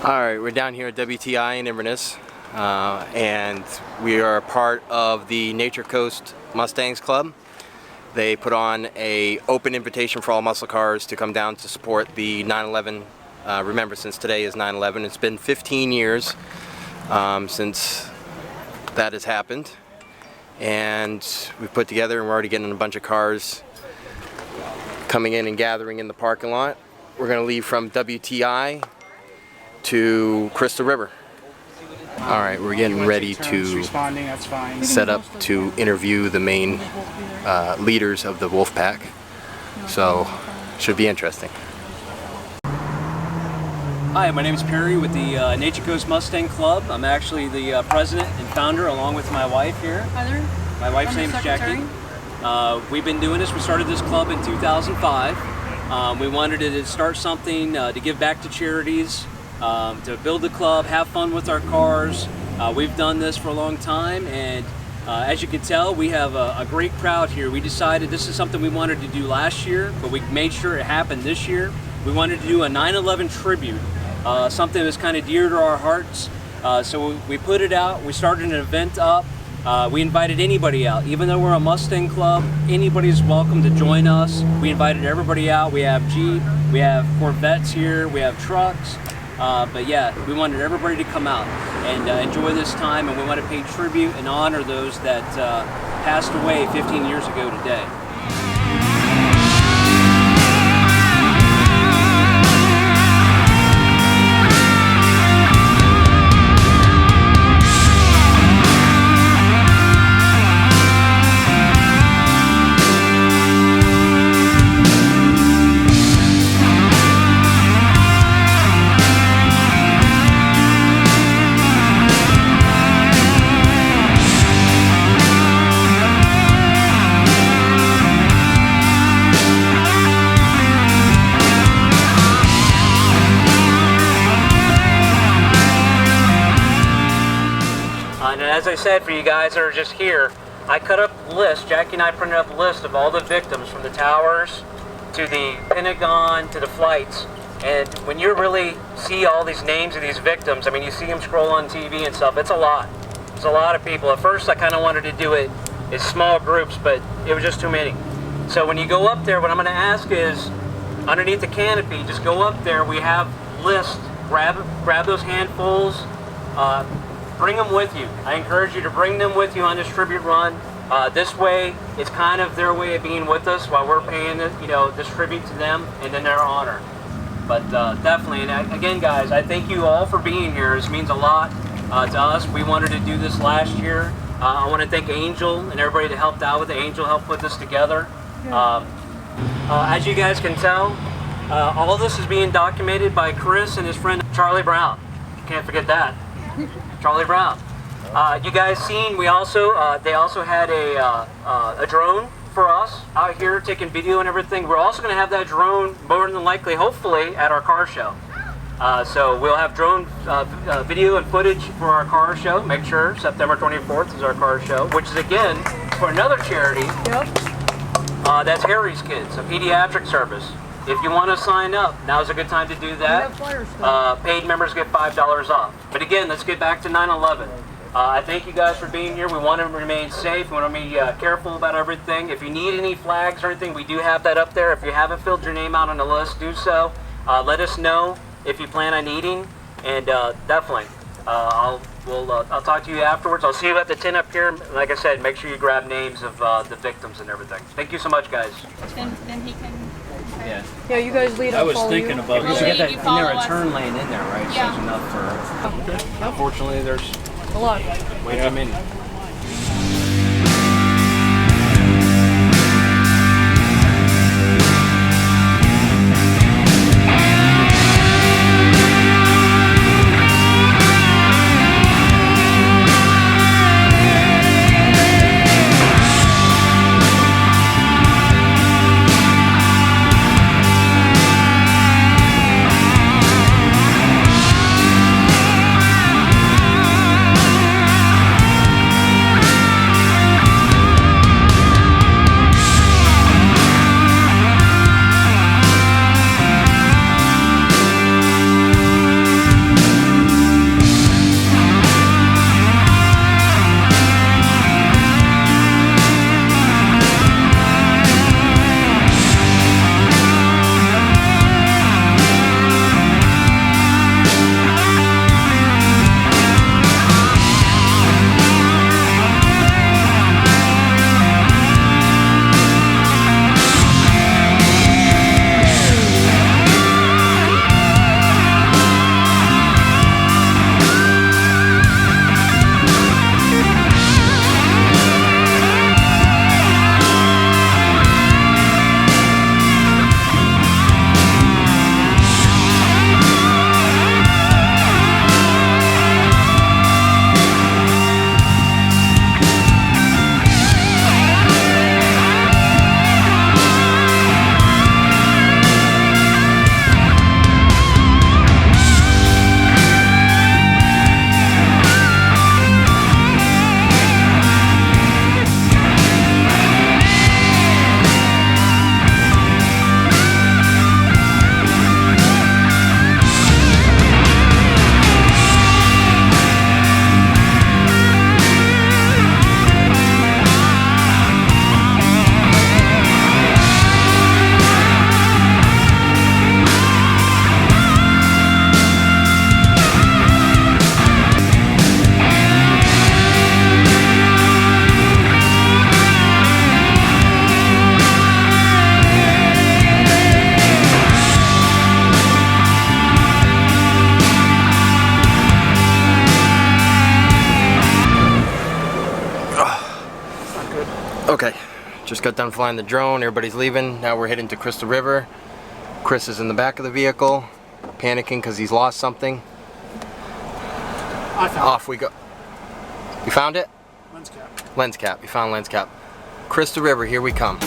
Alright, we're down here at WTI in Inverness, and we are a part of the Nature Coast Mustangs Club. They put on a open invitation for all muscle cars to come down to support the 9/11. Remember, since today is 9/11, it's been 15 years since that has happened, and we've put together, and we're already getting a bunch of cars coming in and gathering in the parking lot. We're going to leave from WTI to Crystal River. Alright, we're getting ready to set up to interview the main leaders of the wolf pack, so should be interesting. Hi, my name is Perry with the Nature Coast Mustang Club. I'm actually the president and founder along with my wife here. Hi there. My wife's name is Jackie. We've been doing this. We started this club in 2005. We wanted to start something to give back to charities, to build the club, have fun with our cars. We've done this for a long time, and as you can tell, we have a great crowd here. We decided this is something we wanted to do last year, but we made sure it happened this year. We wanted to do a 9/11 tribute, something that's kind of dear to our hearts. So we put it out. We started an event up. We invited anybody out. Even though we're a Mustang club, anybody's welcome to join us. We invited everybody out. We have Jeep, we have Corvettes here, we have trucks. But yeah, we wanted everybody to come out and enjoy this time, and we want to pay tribute and honor those that passed away 15 years ago today. And as I said, for you guys that are just here, I cut up a list. Jackie and I printed up a list of all the victims, from the towers to the Pentagon to the flights. And when you really see all these names of these victims, I mean, you see them scroll on TV and stuff, it's a lot. It's a lot of people. At first, I kind of wanted to do it in small groups, but it was just too many. So when you go up there, what I'm going to ask is, underneath the canopy, just go up there. We have lists. Grab those handfuls. Bring them with you. I encourage you to bring them with you on this tribute run. This way, it's kind of their way of being with us while we're paying this tribute to them and in their honor. But definitely, and again, guys, I thank you all for being here. This means a lot to us. We wanted to do this last year. I want to thank Angel and everybody that helped out with it. Angel helped put this together. As you guys can tell, all of this is being documented by Chris and his friend Charlie Brown. You can't forget that. Charlie Brown. You guys seen, they also had a drone for us out here taking video and everything. We're also going to have that drone more than likely, hopefully, at our car show. So we'll have drone video and footage for our car show. Make sure September 24th is our car show, which is again for another charity. Yep. That's Harry's Kids, a pediatric service. If you want to sign up, now's a good time to do that. Paid members get $5 off. But again, let's get back to 9/11. I thank you guys for being here. We want to remain safe. We want to be careful about everything. If you need any flags or anything, we do have that up there. If you haven't filled your name out on the list, do so. Let us know if you plan on eating, and definitely, I'll talk to you afterwards. I'll see you at the tent up here. Like I said, make sure you grab names of the victims and everything. Thank you so much, guys. Then he can. Okay. Yeah, you guys lead. I was thinking about because you get get that that in there, a turn lane in there, right? Yeah. So it's enough for. Okay. Unfortunately, there's a lot. Way too many. Just got done flying the drone. Everybody's leaving. Now we're heading to Crystal River. Chris is in the back of the vehicle, panicking because he's lost something. Off we go. You found it? Lens cap. Lens cap. You found lens cap. Crystal River, here we come.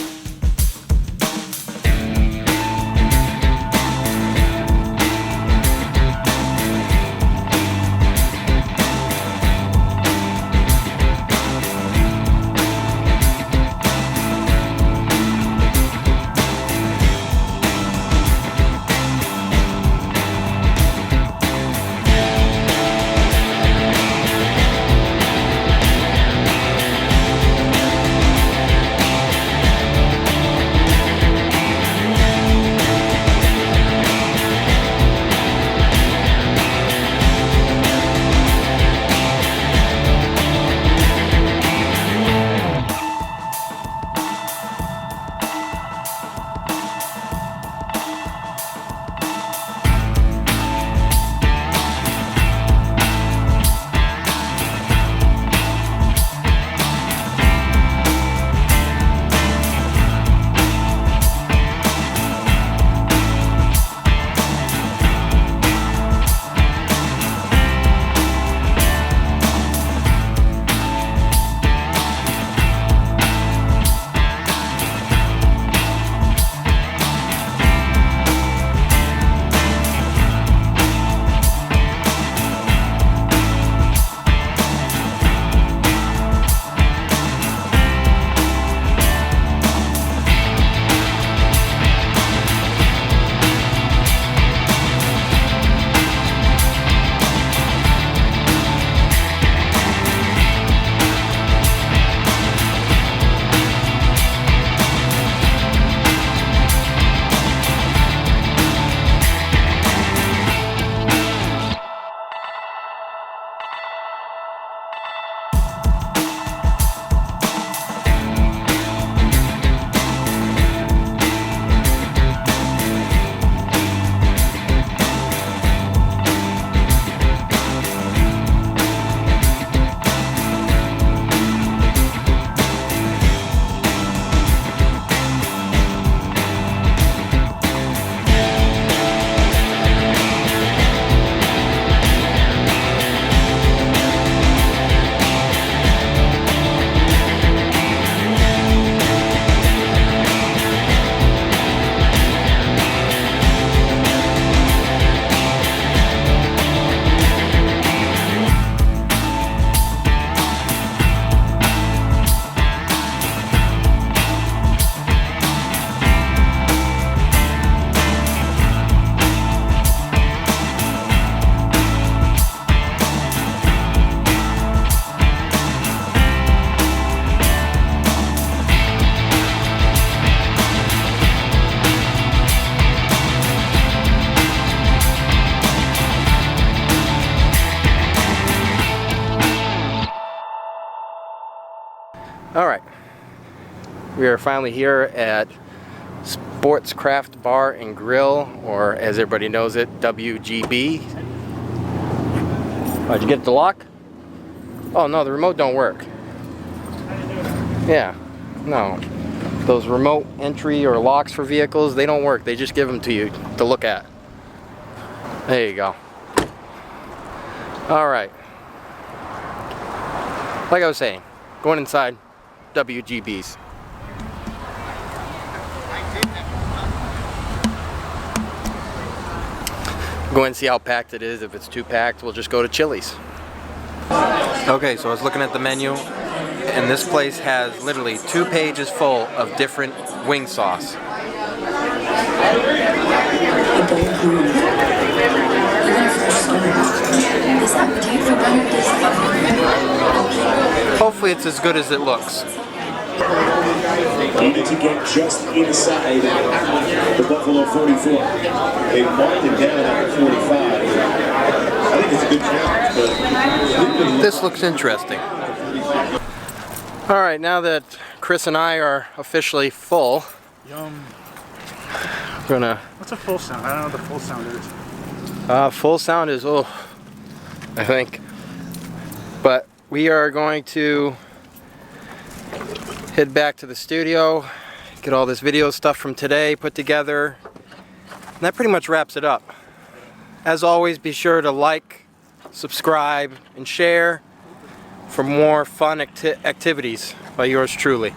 Alright, we are finally here at Sports Craft Bar and Grill, or as everybody knows it, WGB. Did you get the lock? Oh no, the remote don't work. Yeah, no. Those remote entry or locks for vehicles, they don't work. They just give them to you to look at. There you go. Alright. Like I was saying, going inside WGB's. Go and see how packed it is. If it's too packed, we'll just go to Chili's. Okay, so I was looking at the menu, and this place has literally 2 pages full of different wing sauce. Hopefully it's as good as it looks. Needed to get just inside the Buffalo 44. They marked it down at 45. I think it's a good challenge, but this looks interesting. Alright, now that Chris and I are officially full, Yum. we're gonna... What's a full sound? I don't know what the full sound is. Full sound is, oh, I think. But we are going to head back to the studio, get all this video stuff from today put together, and that pretty much wraps it up. As always, be sure to like, subscribe, and share for more fun activities by yours truly.